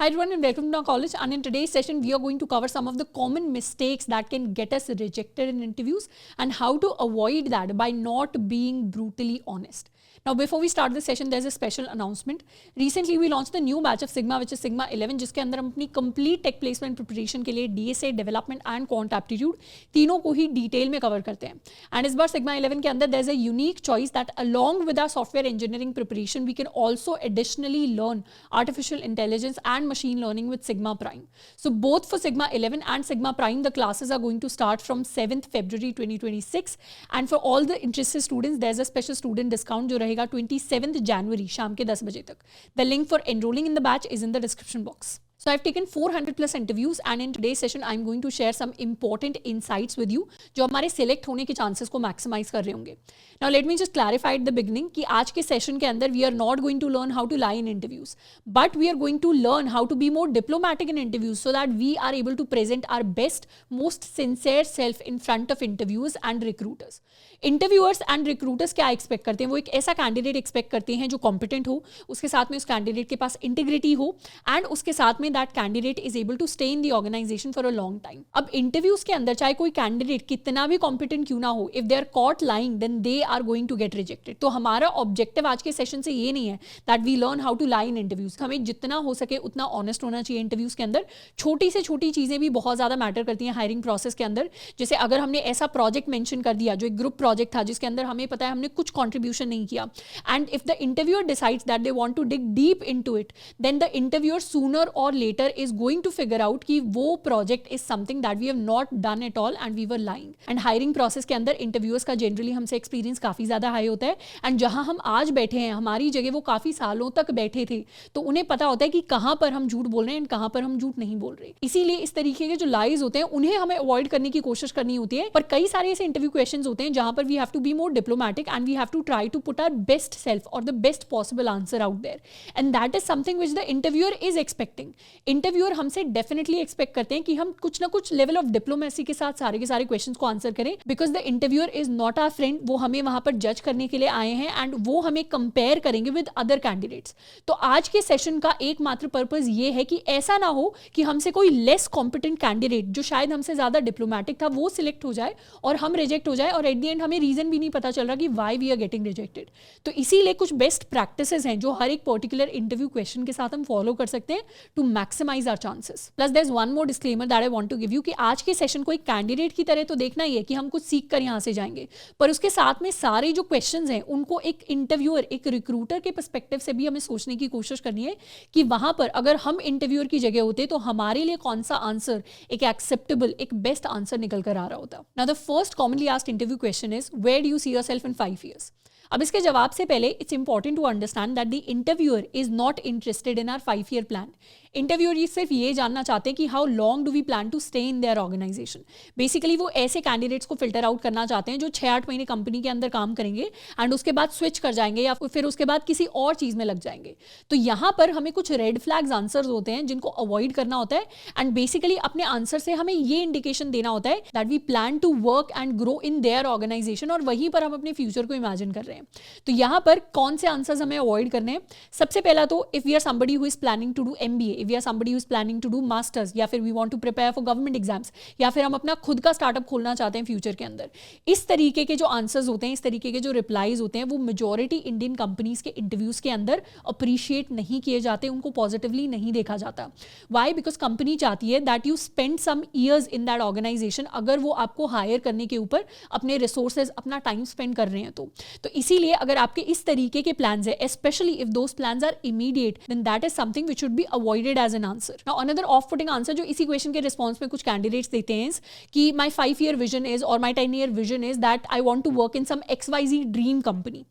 everyone and welcome to our college, and in today's session we are going to cover some of the common mistakes that can get us rejected in interviews and how to avoid that by not being brutally honest. Now before we start this session, there's a special announcement. Recently we launched the new batch of Sigma, which is Sigma 11, जिसके अंदर हम अपनी complete tech placement preparation के लिए DSA, development and quant aptitude तीनों को ही detail में cover करते हैं. And इस बार Sigma 11 के अंदर there's a unique choice that along with our software engineering preparation we can also additionally learn artificial intelligence and machine learning with Sigma Prime. So both for Sigma 11 and Sigma Prime, the classes are going to start from 7th February 2026, and for all the interested students there's a special student discount जो रहेगा 27th January शाम के 10 बजे तक. The link for enrolling in the batch is in the description box. So I've taken 400 plus interviews, and in today's session I'm going to share some important insights with you जो हमारे select होने के chances को maximize कर रहे होंगे. Now let me just clarify at the beginning कि आज के session के अंदर we are not going to learn how to lie in interviews, but we are going to learn how to be more diplomatic in interviews so that we are able to present our best, most sincere self in front of interviewers and recruiters. Interviewers and recruiters क्या expect करते हैं? वो एक ऐसा candidate expect करते हैं जो competent हो, उसके साथ में उस candidate के पास integrity हो, and उसके साथ में that candidate is able to stay in the organization for a long time. अब interviews के अंदर चाहे कोई candidate कितना भी competent क्यों ना हो, if they are caught lying then they are going to get rejected. तो हमारा objective आज के session से ये नहीं है that we learn how to lie in interviews. हमें जितना हो सके उतना honest होना चाहिए interviews के अंदर. छोटी से छोटी चीज़ें भी बहुत ज़्यादा matter करती हैं hiring process के अंदर. जैसे अगर हमने ऐसा project mention कर दिया जो एक group project था जिसके अंदर हमें पता है हमने कुछ contribution नहीं किया, and if the interviewer decides that they want to dig deep into it, then the interviewer sooner or later is going to figure out कि वो project is something that we have not done at all and we were lying. And hiring process के अंदर interviewers का generally हमसे experience काफ़ी ज़्यादा high होता है, and जहाँ हम आज बैठे हैं हमारी जगह वो काफ़ी सालों तक बैठे थे, तो उन्हें पता होता है कि कहाँ पर हम झूठ बोल रहे हैं और कहाँ पर हम झूठ नहीं बोल रहे. इसीलिए इस तरीके के जो lies होते हैं उन्हें हमें avoid करने की कोशिश करनी होती है. पर कई सारे ऐसे interview questions होते हैं जहाँ पर we have to be more diplomatic and we have to try to put our best self or the best possible answer out there, and that is something which the interviewer is expecting. Interviewer हमसे definitely expect करते हैं कि हम कुछ ना कुछ level of diplomacy के साथ सारे के सारे क्वेश्चंस को आंसर करें, because the interviewer is not our friend. वो हमें वहां पर जज करने के लिए आए हैं एंड वो हमें कंपेयर करेंगे विद अदर कैंडिडेट्स. तो आज के सेशन का एकमात्र पर्पज ये है कि ऐसा ना हो कि हमसे कोई लेस कॉम्पिटेंट कैंडिडेट जो शायद हमसे ज्यादा डिप्लोमेटिक था वो सिलेक्ट हो जाए और हम रिजेक्ट हो जाए और एट द एंड हमें रीजन भी नहीं पता चल रहा कि why we are getting rejected. तो इसीलिए कुछ बेस्ट प्रैक्टिसेस हैं जो हर एक पर्टिकुलर इंटरव्यू क्वेश्चन के साथ हम फॉलो कर सकते हैं to maximize our chances. Plus there is one more disclaimer that I want to give you कि आज के सेशन को एक कैंडिडेट की तरह तो देखना ही है कि हम कुछ सीख कर यहाँ से जाएंगे, पर उसके साथ में सारे जो क्वेश्चंस हैं उनको एक इंटरव्यूअर, एक रिक्रूटर के पर्सपेक्टिव से भी हमें सोचने की कोशिश करनी है कि वहां पर अगर हम इंटरव्यूअर की जगह होते तो हमारे लिए कौन सा आंसर एक एक्सेप्टेबल, एक बेस्ट आंसर निकल कर आ रहा होता. Now the first commonly asked interview question is where do you see yourself in 5 years. अब इसके जवाब से पहले it's important to understand that the interviewer is not interested in our 5-year plan. Interviewer ये सिर्फ ये जानना चाहते हैं कि how long do we plan to stay in their organization. Basically वो ऐसे कैंडिडेट्स को फिल्टर आउट करना चाहते हैं जो 6-8 महीने कंपनी के अंदर काम करेंगे एंड उसके बाद स्विच कर जाएंगे या फिर उसके बाद किसी और चीज़ में लग जाएंगे. तो यहाँ पर हमें कुछ रेड फ्लैग्स आंसर्स होते हैं जिनको अवॉइड करना होता है, एंड बेसिकली अपने आंसर से हमें ये इंडिकेशन देना होता है that we plan to work and grow in their organization, और वहीं पर हम अपने फ्यूचर को इमेजिन कर रहे हैं. तो यहाँ पर कौन से आंसर्स हमें अवॉइड करने हैं? सबसे पहला तो if we are somebody who is planning to do MBA, if we are somebody who is planning to do masters, या फिर we want to prepare for government exams, या फिर हम अपना खुद का स्टार्टअप खोलना चाहते हैं फ्यूचर के अंदर. इस तरीके के जो आंसर्स होते हैं, इस तरीके के जो रिप्लाईज होते हैं, वो मेजॉरिटी इंडियन कंपनीज के इंटरव्यूज के अंदर अप्रिशिएट नहीं किए जाते, उनको पॉजिटिवली नहीं देखा जाता. वाई? बिकॉज कंपनी चाहती है that you spend some years in that organization अगर वो आपको हायर करने के ऊपर अपने रिसोर्सेज, अपना टाइम स्पेंड कर रहे हैं. तो इसीलिए अगर आपके इस तरीके के प्लान्स है, especially if those plans are immediate, then that is something which should be avoided as an answer. Now another off-putting answer जो इसी क्वेश्चन के रिस्पॉन्स में कुछ कैंडिडेट्स देते हैं कि my 5-year vision is or my 10-year vision is that I want to work in some XYZ dream company.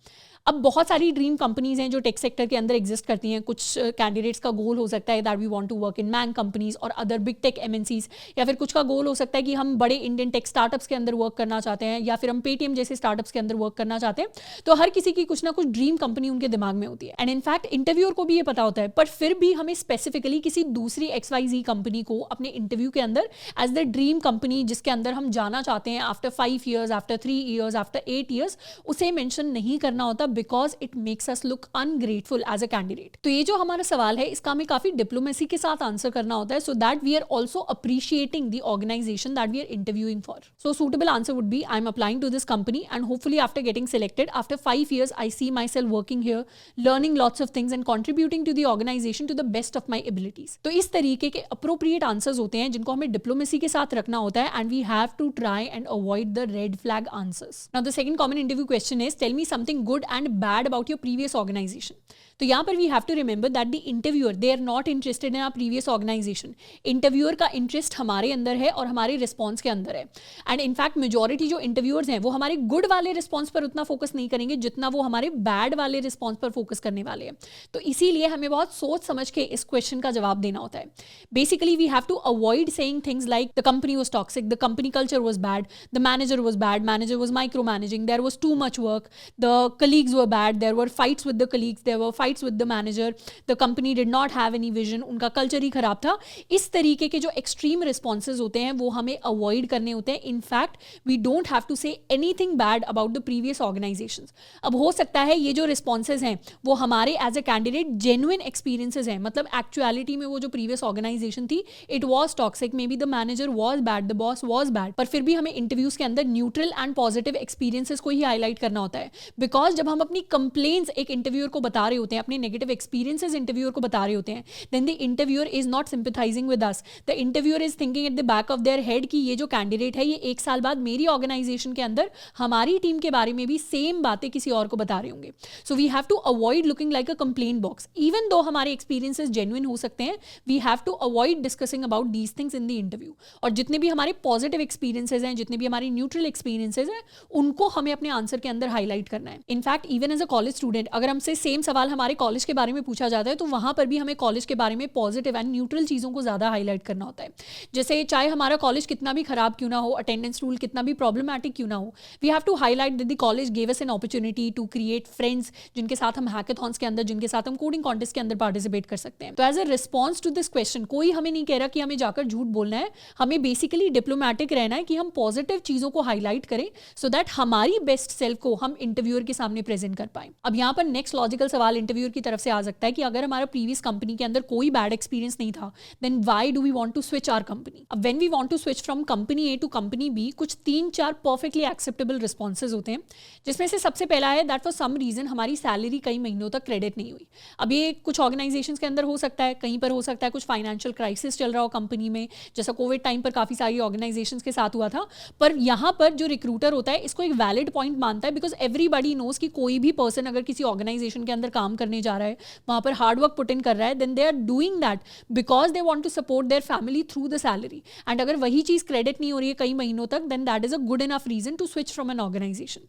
अब बहुत सारी ड्रीम कंपनीज हैं जो टेक सेक्टर के अंदर एग्जिस्ट करती हैं. कुछ कैंडिडेट्स का गोल हो सकता है that we want to work in MANG companies और अदर बिग टेक MNCs, या फिर कुछ का गोल हो सकता है कि हम बड़े इंडियन टेक स्टार्टअप्स के अंदर वर्क करना चाहते हैं, या फिर हम पेटीएम जैसे स्टार्टअप्स के अंदर वर्क करना चाहते हैं. तो हर किसी की कुछ ना कुछ ड्रीम कंपनी उनके दिमाग में होती है, एंड इनफैक्ट इंटरव्यूअर को भी ये पता होता है, पर फिर भी हमें स्पेसिफिकली किसी दूसरी XYZ कंपनी को अपने इंटरव्यू के अंदर एज द ड्रीम कंपनी जिसके अंदर हम जाना चाहते हैं after 5 years, after 3 years, after 8 years, उसे मेंशन नहीं करना होता, because it makes us look ungrateful as a candidate. तो ये जो हमारा सवाल है इसका हमें काफी डिप्लोमेसी के साथ आंसर करना होता है, so that we are also appreciating the organization that we are interviewing for. So suitable answer would be, I'm applying to this company and hopefully after getting selected, after 5 years, I see myself working here, learning lots of things and contributing to the organization to the best of my abilities. तो इस तरीके के appropriate answers होते हैं जिनको हमें diplomacy के साथ रखना होता है, and we have to try and avoid the red flag answers. Now the second common interview question is, tell me something good and bad about your previous organization. तो यहाँ पर we have to remember that the interviewer they are not interested in our previous organization. Interviewer का interest हमारे अंदर है और हमारे response के अंदर है। एंड इनफैक्ट मेजॉरिटी जो इंटरव्यूअर्स हैं वो हमारे गुड वाले रिस्पॉन्स पर उतना फोकस नहीं करेंगे जितना वो हमारे बैड वाले रिस्पॉन्स पर फोकस करने वाले हैं। तो इसीलिए हमें बहुत सोच समझ के इस क्वेश्चन का जवाब देना होता है। Basically we have to avoid saying things like the company was toxic, the company culture was bad, the manager was bad, manager was micromanaging, there was too much work, the colleagues were bad, there were fights with the colleagues, there were fights with the manager, the company did not have any vision, उनका culture ही खराब था। इस तरीके के जो extreme responses होते हैं वो हमें अवॉइड करने होते हैं। In fact we don't have to say anything bad about the previous organizations. अब हो सकता है ये जो रिस्पॉन्सेज हैं वो हमारे as a candidate genuine experiences हैं, मतलब एक्चुअलिटी में वो जो प्रीवियस ऑर्गेनाइजेशन थी it was toxic, maybe the manager was bad, the boss was bad, पर फिर भी हमें इंटरव्यूज के अंदर न्यूट्रल एंड पॉजिटिव एक्सपीरियंसेस को ही हाईलाइट करना होता है। बिकॉज जब हम अपनी कंप्लेंट्स एक इंटरव्यूअर को बता रहे होते हैं, अपने नेगेटिव एक्सपीरियंसेस इंटरव्यूअर को बता रहे होते हैं, then the interviewer is not sympathising with us. The interviewer is thinking at the back of their head कि ये जो कैंडिडेट है ये 1 साल बाद मेरी ऑर्गेनाइजेशन के अंदर हमारी टीम के बारे में भी सेम बातें किसी और को बता रहे होंगे। So we have to avoid looking like a complaint box. Even though हमारे एक्सपीरियंसेस जेन्युइन हो सकते हैं, we have to avoid discussing about these things in the interview. और जितने भी हमारे पॉजिटिव एक्सपीरियंसेस हैं, जितने भी हमारे न्यूट्रल एक्सपीरियंसेस हैं, उनको हमें अपने आंसर के अंदर हाईलाइट करना है। In fact even as a college student अगर हमसे सेम सवाल हमारे कॉलेज के बारे में पूछा जाता है तो वहां पर भी हमें कॉलेज के बारे में पॉजिटिव एंड न्यूट्रल चीज़ों को ज़्यादा हाईलाइट करना होता है। जैसे चाहे हमारा कॉलेज कितना भी खराब क्यों ना हो, अटेंडेंस रूल कितना भी प्रॉब्लमैटिक क्यों ना हो, we have to highlight that the college gave us an opportunity to create friends जिनके साथ हम हैकाथॉन्स के अंदर, जिनके साथ हम कोडिंग कॉन्टेस्ट के अंदर पार्टिसिपेट कर सकते हैं। तो as a response to this question कोई हमें नहीं कह रहा कि हमें जाकर झूठ बोलना है, हमें बेसिकली डिप्लोमैटिक रहना है कि हम पॉजिटिव चीज़ों को हाईलाइट करें सो दैट हमारी बेस्ट सेल्फ को हम इंटरव्यूअर के सामने प्रेजेंट कर पाएं। अब यहाँ पर नेक्स्ट लॉजिकल सवाल इंटरव्यूअर की तरफ से आ सकता है कि अगर हमारा प्रीवियस कंपनी के अंदर कोई बैड एक्सपीरियंस नहीं था, then why do we want to switch our company. अब when we want to switch from company A to company B, कुछ 3-4 परफेक्टली एक्सेप्टेबल रिस्पॉन्सेज होते हैं, जिसमें से सबसे पहला है दैट फॉर सम रीजन हमारी सैलरी कई महीनों तक क्रेडिट नहीं हुई। अब ये कुछ ऑर्गेनाइजेशंस के अंदर हो सकता है, कहीं पर हो सकता है कुछ फाइनेंशियल क्राइसिस चल रहा हो कंपनी में, जैसा कोविड टाइम पर काफ़ी सारी ऑर्गेनाइजेशंस के साथ हुआ था। पर यहाँ पर जो रिक्रूटर होता है इसको एक वैलिड पॉइंट मानता है, बिकॉज एवरीबडी नोज कि कोई भी पर्सन अगर किसी ऑर्गेनाइजेशन के अंदर काम करने जा रहा है, वहाँ पर हार्ड वर्क पुट इन कर रहा है, then they are doing that because they want to support their family through the salary. And अगर वही चीज़ क्रेडिट नहीं हो रही है कई महीनों तक, then that is a good enough reason to switch from an organization.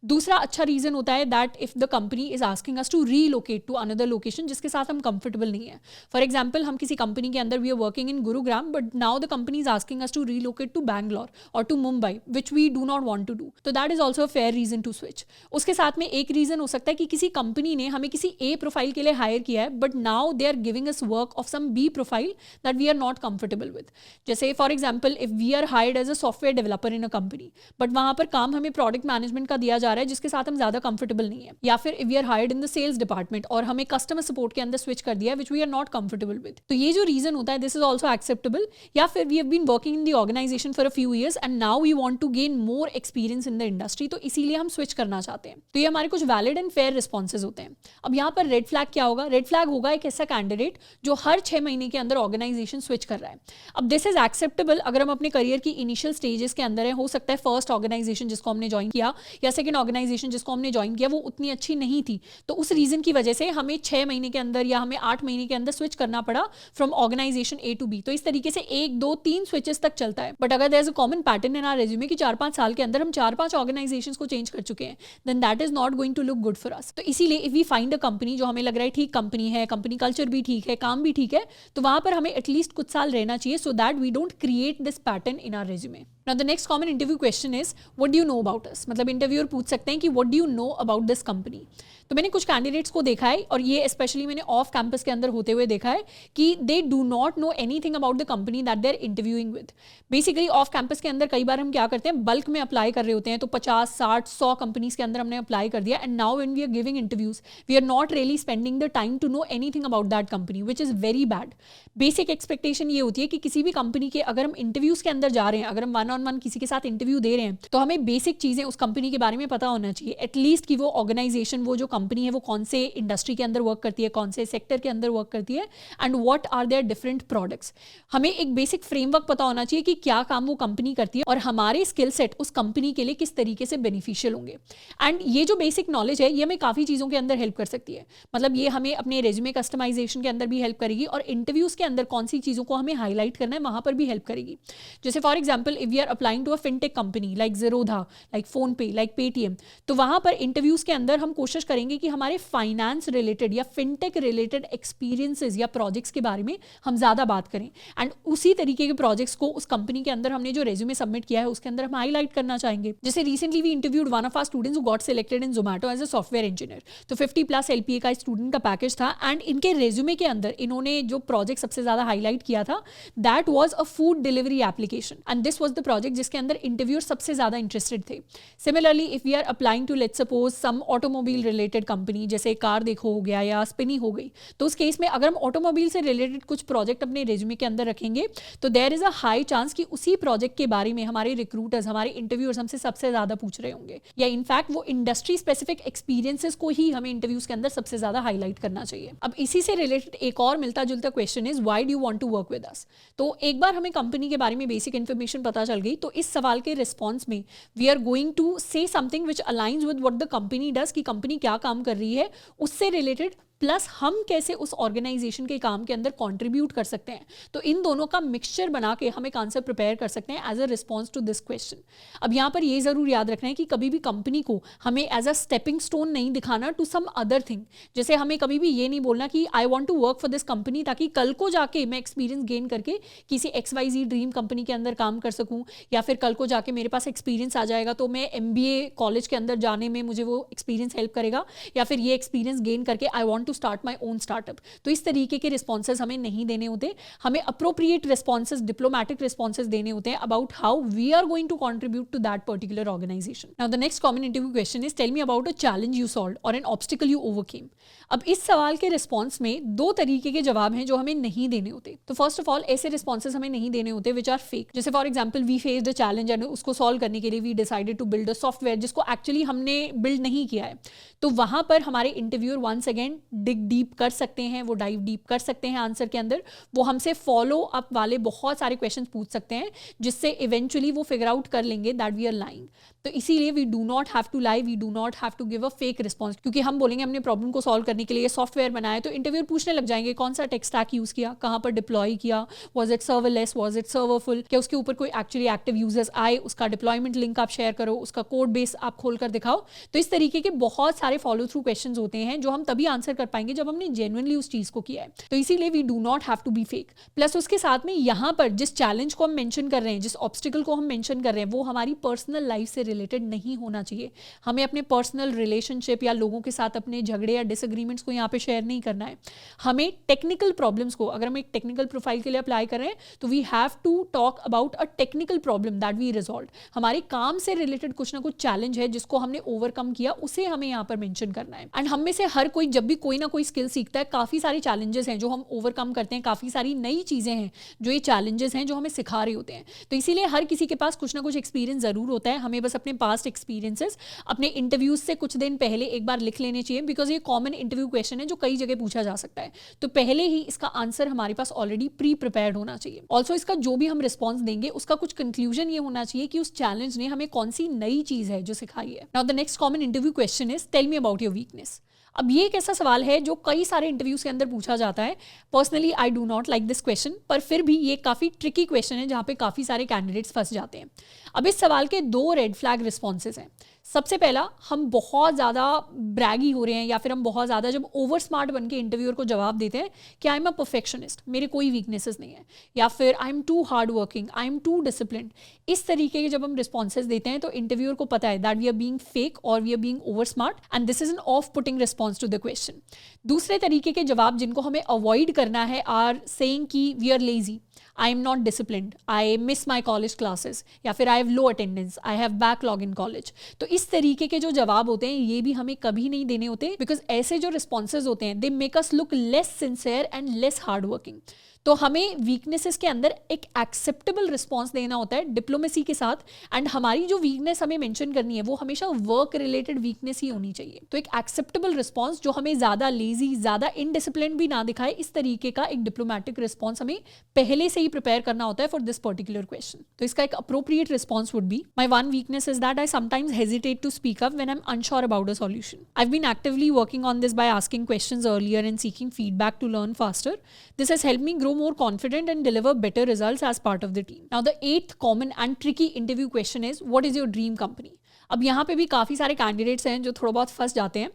दूसरा अच्छा रीजन होता है that if the company is asking us to relocate to another location जिसके साथ हम कंफर्टेबल नहीं है। फॉर एग्जाम्पल हम किसी कंपनी के अंदर we are working in Gurugram but now the company is asking us to relocate to Bangalore और to Mumbai which we do not want to do, तो that is also a fair reason to switch. उसके साथ में एक reason हो सकता है कि किसी कंपनी ने हमें किसी ए प्रोफाइल के लिए हायर किया है but now they are giving us work of some B profile that we are not comfortable with. जैसे for example if we are hired as a software developer in a company but वहाँ पर काम हमें product management का दिया जा रहा है जिसके साथ हम कंफर्टेबल नहीं है, या फिर we are hired in the sales department और हमें कस्टमर सपोर्ट के अंदर स्विच कर दिया which we are not comfortable with, तो ये जो रीजन होता है दिस इज ऑल्सो एक्सेप्टेबल। या फिर we have been working in the organization for a few years and now we want to gain more experience in the industry, तो इसीलिए हम स्विच करना चाहते हैं। तो ये हमारे कुछ वैलिड एंड फेयर रिस्पॉन्सेज होते हैं। अब यहाँ पर रेड फ्लैग क्या होगा? रेड फ्लैग होगा एक ऐसा कैंडिडेट जो हर 6 महीने के अंदर ऑर्गेनाइजेशन स्विच कर रहा है। अब दिस इज एक्सेप्टेबल अगर हम अपने करियर की इनिशियल स्टेजेस के अंदर है। हो सकता है फर्स्ट ऑर्गेनाइजेशन जिसको हमने ज्वाइन किया या सेकंड ऑर्गेनाइजेशन जिसको हमने ज्वाइन किया वो उतनी अच्छी नहीं थी, तो उस रीजन की वजह से हमें 6 महीने के अंदर या हमें 8 महीने के अंदर स्विच करना पड़ा from organization A to B. तो इस तरीके से 1, 2, 3 स्विचेस तक चलता है। बट अगर there is a common pattern in our resume कि 4-5 साल के अंदर हम 4-5 ऑर्गेनाइजेशंस को चेंज कर चुके हैं, then that is not going to look good for us. तो इसीलिए if we find a company जो हमें लग रहा है ठीक कंपनी है, कंपनी कल्चर भी ठीक है, काम भी ठीक है, तो वहां पर हमें एटलीस्ट कुछ साल रहना चाहिए so that we don't create this pattern in our resume. Now the next common interview question is what do you know about us, मतलब इंटरव्यूअर पूछ सकते हैं कि what do you know about this company. तो मैंने कुछ candidates को देखा है, और ये स्पेशली मैंने ऑफ कैंपस के अंदर होते हुए देखा है कि they do not know anything about the company that they are interviewing with. Basically off campus के अंदर कई बार हम क्या करते हैं, बल्क में अप्लाई कर रहे होते हैं, तो 50, 60, 100 कंपनीज के अंदर हमने अप्लाई कर दिया, and now when we are giving interviews we are not really spending the time to know anything about that company, which is very bad. Basic expectation ये होती है कि किसी भी कंपनी के अगर हम इंटरव्यूज के अंदर जा रहे हैं, अगर हम 1-on-1 किसी के साथ इंटरव्यू दे रहे हैं, तो हमें बेसिक चीजें उस कंपनी के बारे में पता होना चाहिए, एटलीस्ट कि वो ऑर्गेनाइजेशन, वो जो कंपनी है वो कौन से इंडस्ट्री के अंदर वर्क करती है, कौन से सेक्टर के अंदर वर्क करती है, and what are their different products. हमें एक बेसिक फ्रेमवर्क पता होना चाहिए कि क्या काम वो कंपनी करती है और हमारे स्किल सेट उस कंपनी के लिए किस तरीके से बेनिफिशियल होंगे। एंड ये जो बेसिक नॉलेज है ये हमें काफ़ी चीज़ों के अंदर हेल्प कर सकती है, मतलब ये हमें अपने रेज्यूमे कस्टमाइजेशन के अंदर भी हेल्प करेगी, और इंटरव्यूज़ के अंदर कौन सी चीज़ों को हमें हाईलाइट करना है वहाँ पर भी हेल्प करेगी। जैसे for example if we are applying to a fintech company like Zerodha, like PhonePe, like Paytm, तो वहाँ पर इंटरव्यूज़ के अंदर हम कोशिश करेंगे कि हमारे फाइनेंस रिलेटेड या फिनटेक रिलेटेड एक्सपीरियंसेस या प्रोजेक्ट्स के बारे में हम ज़्यादा बात करें, एंड उसी तरीके के प्रोजेक्ट्स को उस कंपनी के अंदर हमने जो रेज्यूमे सबमिट किया है उसके अंदर हम हाईलाइट करना चाहेंगे। जैसे recently we interviewed one of our students who got selected in Zomato as a software engineer, तो 50+ LPA का स्टूडेंट का पैकेज था, एंड इनके रेज्यूमे के अंदर इन्होंने जो प्रोजेक्ट सबसे ज़्यादा हाईलाइट किया था that was a food delivery application, and this was the project जिसके अंदर इंटरव्यूअर सबसे ज़्यादा इंटरेस्टेड थे। Similarly if we are applying to let's suppose some automobile related company, जैसे कार देखो हो गया या स्पिनी हो गई, तो उस केस में अगर हम ऑटोमोबाइल से रिलेटेड कुछ प्रोजेक्ट अपने रेज्यूमे के अंदर रखेंगे तो there is a high chance कि उसी प्रोजेक्ट के बारे में हमारे रिक्रूटर्स, हमारे इंटरव्यूअर्स हमसे सबसे ज़्यादा पूछ रहे होंगे, या इनफैक्ट वो इंडस्ट्री स्पेसिफिक एक्सपीरियंसेस को ही हमें इंटरव्यूज के अंदर सबसे ज़्यादा हाईलाइट करना चाहिए। अब इसी से रिलेटेड एक और मिलता जुलता question is why do you want to work with us. तो एक बार हमें कंपनी के बारे में बेसिक इन्फॉर्मेशन पता चल गई, तो इस सवाल के रिस्पॉन्स में we are going to say something which aligns with what the company does, कि कंपनी क्या काम कर रही है उससे रिलेटेड, प्लस हम कैसे उस ऑर्गेनाइजेशन के काम के अंदर कंट्रीब्यूट कर सकते हैं। तो इन दोनों का मिक्सचर बना के हम एक आंसर प्रिपेयर कर सकते हैं as a response to this question. अब यहाँ पर ये ज़रूर याद रखना है कि कभी भी कंपनी को हमें एज अ स्टेपिंग स्टोन नहीं दिखाना टू सम अदर थिंग। जैसे हमें कभी भी ये नहीं बोलना कि I want to work for this company ताकि कल को जाके मैं एक्सपीरियंस गेन करके किसी XYZ ड्रीम कंपनी के अंदर काम कर सकूँ, या फिर कल को जाके मेरे पास एक्सपीरियंस आ जाएगा तो मैं MBA कॉलेज के अंदर जाने में मुझे वो एक्सपीरियंस हेल्प करेगा, या फिर ये एक्सपीरियंस गेन करके I want to start my own startup. तो इस तरीके के रिस्पॉन्सेज हमें नहीं देने होते, हमें अप्रोप्रिएट रिस्पॉन्सेज, डिप्लोमैटिक रिस्पॉन्सेज देने होते हैं about how we are going to contribute to that particular organisation. Now the next common interview question is tell me about a challenge you solved और एन ऑब्स्टिकल यू ओवरकेम। अब इस सवाल के response में दो तरीके के जवाब हैं जो हमें नहीं देने होते। तो फर्स्ट ऑफ ऑल ऐसे रिस्पॉन्सेज हमें नहीं देने होते विच आर फेक। जैसे for example we faced a challenge and उसको सॉल्व करने के लिए we decided to build a software जिसको एक्चुअली हमने बिल्ड नहीं किया है। तो वहां पर हमारे interviewer once again dig deep कर सकते हैं, वो डाइव डीप कर सकते हैं आंसर के अंदर, वो हमसे फॉलो अप वाले बहुत सारे क्वेश्चन पूछ सकते हैं जिससे इवेंचुअली वो फिगर आउट कर लेंगे दैट वी आर लाइंग। तो इसीलिए we do not have to lie, we do not have to give a fake response, क्योंकि हम बोलेंगे हमने प्रॉब्लम को सॉल्व करने के लिए सॉफ्टवेयर बनाया, तो इंटरव्यूअर पूछने लग जाएंगे कौन सा टेक स्टैक यूज किया, कहाँ पर डिप्लॉय किया, was it serverless, was it serverful, क्या उसके ऊपर कोई एक्चुअली एक्टिव यूजर्स आए, उसका डिप्लॉयमेंट लिंक आप शेयर करो, उसका कोड बेस आप खोल कर दिखाओ। तो इस तरीके के बहुत सारे फॉलो थ्रू क्वेश्चन होते हैं जो हम तभी आंसर कर पाएंगे जब हमने जेन्युइनली उस चीज को किया है। तो इसीलिए we do not have to be fake. Plus उसके साथ में यहाँ पर जिस चैलेंज को हम मेंशन कर रहे हैं, जिस ऑब्स्टिकल को हम मेंशन कर रहे हैं, वो हमारी पर्सनल लाइफ से रिलेटेड नहीं होना चाहिए। हमें अपने पर्सनल रिलेशनशिप या लोगों के साथ अपने झगड़े या डिसएग्रीमेंट्स को यहाँ पे शेयर नहीं करना है। हमें टेक्निकल प्रॉब्लम्स को, अगर हम एक टेक्निकल प्रोफाइल के लिए अप्लाई कर रहे हैं तो we have to talk about a technical problem that we resolve. हमारे काम से रिलेटेड कुछ ना कुछ चैलेंज है जिसको हमने ओवरकम किया, उसे हमें यहाँ पर मेंशन करना है। एंड हम में से हर कोई जब भी कोई ना कोई स्किल सीखता है, काफी सारे चैलेंजेस हैं जो हम ओवरकम करते हैं, काफी सारी नई चीजें हैं जो ये चैलेंजेस हैं जो हमें सिखा रहे होते हैं। तो इसीलिए हर किसी के पास कुछ ना कुछ एक्सपीरियंस जरूर होता है। हमें बस अपने पास्ट एक्सपीरियंसेस अपने इंटरव्यूज से कुछ दिन पहले एक बार लिख लेने चाहिए, बिकॉज ये कॉमन इंटरव्यू क्वेश्चन है जो कई जगह पूछा जा सकता है। तो पहले ही इसका आंसर हमारे पास ऑलरेडी प्री प्रिपेयर्ड होना चाहिए। ऑल्सो इसका जो भी हम रिस्पॉन्स देंगे उसका कुछ कंक्लूजन ये होना चाहिए कि उस चैलेंज ने हमें कौन सी नई चीज है जो सिखाई है। Now the next common interview question is tell me about your weakness. अब ये एक ऐसा सवाल है जो कई सारे इंटरव्यूज के अंदर पूछा जाता है। Personally I do not like this question, पर फिर भी ये काफ़ी ट्रिकी क्वेश्चन है जहाँ पे काफ़ी सारे कैंडिडेट्स फंस जाते हैं। अब इस सवाल के दो रेड फ्लैग रिस्पॉन्सेज हैं। सबसे पहला, हम बहुत ज़्यादा ब्रैगी हो रहे हैं या फिर हम बहुत ज़्यादा जब ओवर स्मार्ट बन के इंटरव्यूअर को जवाब देते हैं कि आई एम अ परफेक्शनिस्ट, मेरे कोई वीकनेसेस नहीं है, या फिर I am too hard working, I am too discipline, इस तरीके के जब हम रिस्पॉन्सेज देते हैं तो इंटरव्यूअर को पता है that we are being fake और we are being over smart and this is an off putting response to the question. दूसरे तरीके के जवाब जिनको हमें अवॉइड करना है आर सेइंग कि we are lazy, I am not disciplined, I miss my college classes, या फिर I have low attendance, I have backlog in college. तो इस तरीके के जो जवाब होते हैं ये भी हमें कभी नहीं देने होते, बिकॉज ऐसे जो रिस्पॉन्सेज होते हैं they make us look less sincere and less hard working. तो हमें वीकनेसेस के अंदर एक एक्सेप्टेबल रिस्पॉन्स देना होता है डिप्लोमेसी के साथ, एंड हमारी जो वीकनेस हमें मेंशन करनी है वो हमेशा वर्क रिलेटेड वीकनेस ही होनी चाहिए। तो एक एक्सेप्टेबल रिस्पॉन्स जो हमें ज़्यादा लेजी, ज़्यादा इनडिसिप्लिन भी ना दिखाए, इस तरीके का एक डिप्लोमेटिक रिस्पॉन्स हमें पहले से ही प्रिपेयर करना होता है फॉर दिस पर्टिकुलर क्वेश्चन। तो इसका एक appropriate response would be, my one weakness is that I sometimes hesitate to speak up when I am unsure about a solution. I have been actively working on this by asking questions earlier and seeking feedback to learn faster. This has helped me grow more confident and deliver better results as part of the team. Now, the eighth common and tricky interview question is, what is your dream company? अब यहाँ पे भी काफ़ी सारे candidates हैं जो थोड़ा बहुत फंस जाते हैं।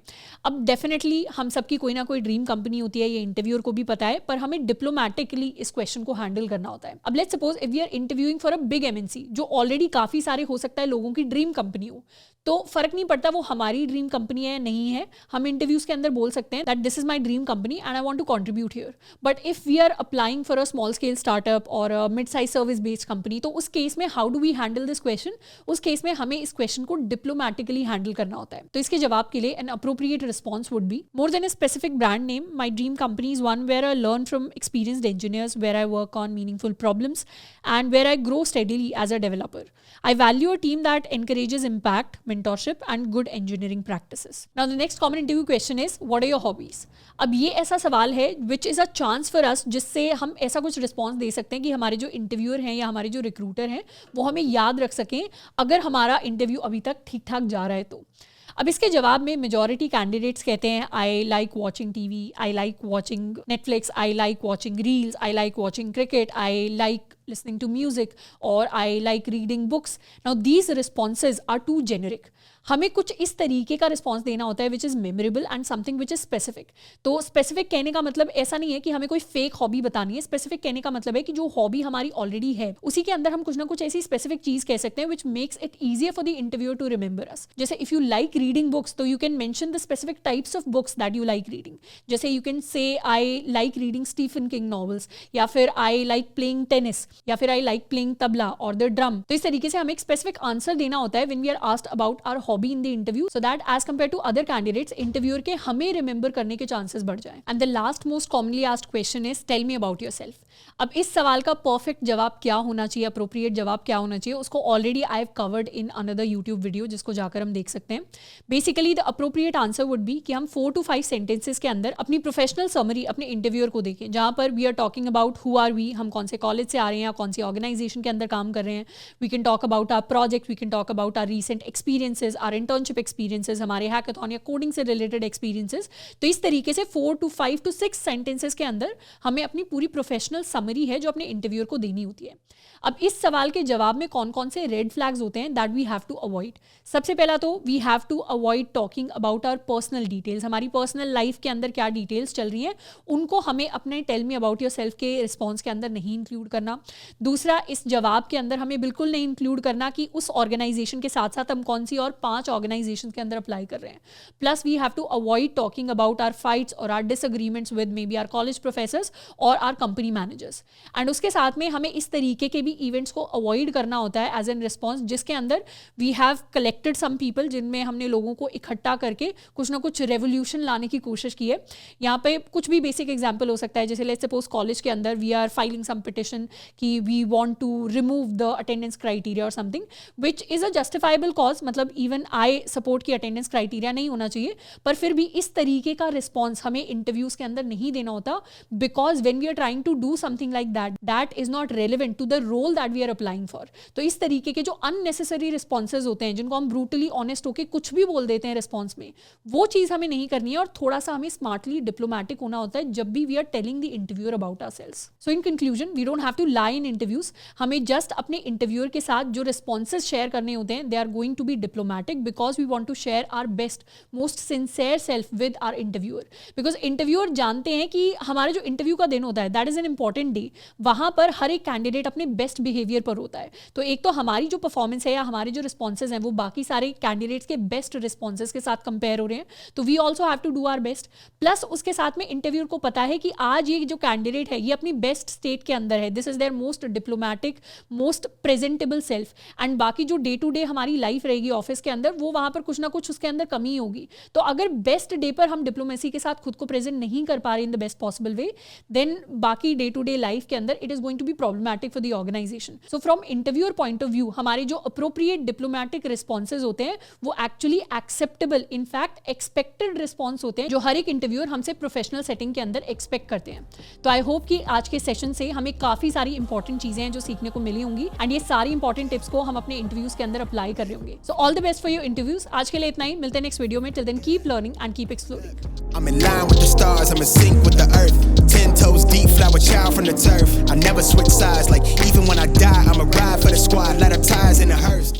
अब डेफिनेटली हम सबकी कोई ना कोई ड्रीम कंपनी होती है, ये इंटरव्यूअर को भी पता है, पर हमें डिप्लोमेटिकली इस क्वेश्चन को हैंडल करना होता है। अब let's suppose if we are interviewing for a big MNC जो ऑलरेडी काफ़ी सारे हो सकता है लोगों की ड्रीम कंपनी हो, तो फर्क नहीं पड़ता वो हमारी ड्रीम कंपनी है या नहीं है, हम इंटरव्यूज के अंदर बोल सकते हैं that this is my dream company and I want to contribute here. But if we are applying for a small scale startup और a mid size service based company, तो उस केस में how do we handle this question? उस case में हमें इस question को diplomatically handle करना होता है। तो इसके जवाब के लिए an appropriate response would be, more than a specific brand name, my dream company is one where I learn from experienced engineers, where I work on meaningful problems and where I grow steadily as a developer. I value a team that encourages impact, mentorship and good engineering practices. Now the next common interview question is, what are your hobbies? अब ये ऐसा सवाल है which is a chance for us जिससे हम ऐसा कुछ response दे सकते हैं कि हमारे जो इंटरव्यूअर हैं या हमारे जो रिक्रूटर हैं वो हमें याद रख सकें अगर हमारा इंटरव्यू अभी तक ठीक ठाक जा रहा है तो। अब इसके जवाब में मेजॉरिटी कैंडिडेट्स कहते हैं I like watching TV, I like watching Netflix, I like watching reels, I like watching cricket, I like listening to music, or I like reading books. Now these responses are too generic. हमें कुछ इस तरीके का response देना होता है which is memorable and something which is specific. तो specific कहने का मतलब ऐसा नहीं है कि हमें कोई फेक हॉबी बतानी है, स्पेसिफिक कहने का मतलब है कि जो हॉबी हमारी ऑलरेडी है उसी के अंदर हम कुछ ना कुछ ऐसी स्पेसिफिक चीज़ कह सकते हैं which makes it easier for the interviewer to remember us. जैसे if you like reading books तो you can mention the specific types of books that you like reading. जैसे you can say I like reading Stephen King novels, या फिर I like playing tennis, या फिर I like playing tabla और the drum. तो इस तरीके से हमें एक स्पेसिफिक आंसर देना होता है when we are asked about our hobby in the interview, so that as compared to other candidates interviewer के हमें रिमेंबर करने के चांसेस बढ़ जाएं। And the last most commonly asked question is, tell me about yourself. अब इस सवाल का परफेक्ट जवाब क्या होना चाहिए, अप्रोप्रिएट जवाब क्या होना चाहिए, उसको already I have covered in another YouTube video जिसको जाकर हम देख सकते हैं। Basically the appropriate answer would be कि हम 4 to 5 सेंटेंसेस के अंदर अपनी प्रोफेशनल समरी अपने इंटरव्यूअर को देखें, जहां पर we are talking about who are we, हम कौन से कॉलेज से आ रहे हैं या कौन सी ऑर्गेनाइजेशन के अंदर काम कर रहे हैं। We can talk about our project, we can talk about our recent experiences, our internship experiences, हमारे हैकाथॉन या कोडिंग से रिलेटेड एक्सपीरियंसेस। तो इस तरीके से 4 to 5 to 6 सेंटेंसेस के अंदर हमें अपनी पूरी प्रोफेशनल समरी है जो अपने इंटरव्यूअर को देनी होती है। अब इस सवाल के जवाब में कौन कौन से रेड फ्लैग्स होते हैं that we have to avoid. सबसे पहला तो we have to avoid talking about our personal details, हमारी पर्सनल लाइफ के अंदर क्या डिटेल्स चल रही हैं उनको हमें अपने टेल मी अबाउट योरसेल्फ के रिस्पॉन्स के अंदर नहीं इंक्लूड करना। दूसरा, इस जवाब के अंदर हमें बिल्कुल नहीं इंक्लूड करना कि उस ऑर्गेनाइजेशन के साथ साथ हम कौन सी और 5 ऑर्गेनाइजेशन के अंदर अप्लाई कर रहे हैं। Plus we have to avoid talking about our fights और our disagreements with maybe our college professors और आवर कंपनी मैनेजर्स। एंड उसके साथ में हमें इस तरीके के भी इवेंट्स को अवॉइड करना होता है एज एन रिस्पॉन्स जिसके अंदर we have collected some people, जिनमें हमने लोगों को इकट्ठा करके कुछ ना कुछ रेवोल्यूशन लाने की कोशिश की है। यहाँ पे कुछ भी बेसिक एग्जाम्पल हो सकता है, जैसे लेट्स सपोज कॉलेज के अंदर we are filing some petition कि we want to remove the attendance criteria और something which is a justifiable cause. मतलब इवन आई सपोर्ट की अटेंडेंस क्राइटेरिया नहीं होना चाहिए, पर फिर भी इस तरीके का रिस्पॉन्स हमें इंटरव्यूज के अंदर नहीं देना होता, because when we are trying to do something like that is not relevant to the role that we are applying for. तो इस तरीके के जो unnecessary responses होते हैं, जिनको हम brutally honest होके कुछ भी बोल देते हैं response में, वो चीज़ हमें नहीं करनी है और थोड़ा सा हमें smartly diplomatic होना होता है जब भी we are telling the interviewer about ourselves. So in conclusion, we don't have to lie in interviews. हमें just अपने interviewer के साथ जो responses share करने होते हैं, they are going to be diplomatic because we want to share our best, most sincere self with our interviewer. Because interviewer जानते हैं कि हमारा जो इंटरव्यू का दिन होता है, that is an important day, वहां पर हर एक कैंडिडेट अपने बेस्ट बिहेवियर पर होता है. तो एक तो हमारी जो परफॉर्मेंस है या हमारे जो रिस्पॉन्सेज हैं वो बाकी सारे कैंडिडेट्स के बेस्ट रिस्पॉन्सेज के साथ कंपेयर हो रहे हैं, तो we also have to do our best. Plus उसके साथ में इंटरव्यूअर को पता है कि आज ये जो कैंडिडेट है ये अपनी बेस्ट स्टेट के अंदर है, this is their most diplomatic, most presentable self, and बाकी जो डे टू डे हमारी लाइफ रहेगी ऑफिस के अंदर, वो वहां पर कुछ ना कुछ उसके अंदर कमी होगी. तो अगर बेस्ट डे पर हम डिप्लोमेसी के साथ खुद को प्रेजेंट नहीं कर पा रहे in the best possible way, then बाकी डे टू डे लाइफ के अंदर it is going to be problematic for the organisation. So from interviewer point of view हमारे जो अप्रोप्रिएट डिप्लोमैटिक रिस्पॉन्सेज होते हैं वो actually acceptable, in fact expected response होते हैं जो हर एक इंटरव्यूअर हमसे प्रोफेशनल सेटिंग के अंदर एक्सपेक्ट करते हैं. तो आई होप कि आज के सेशन से हमें काफी सारी इंपॉर्टेंट चीजें हैं जो सीखने को मिली होंगी, एंड ये सारी इंपॉर्टेंट टिप्स को हम अपने इंटरव्यूज के अंदर अप्लाई कर रहे होंगे. So all the best for your interviews. आज के लिए इतना ही, मिलते हैं नेक्स्ट वीडियो में. Till then keep learning and keep exploring. I'm in line with the stars, I'm in sync with the earth. 10 toes deep, flower child from the turf. I never switch sides, like even when I die, I'ma ride for the squad, let her ties in the hearse.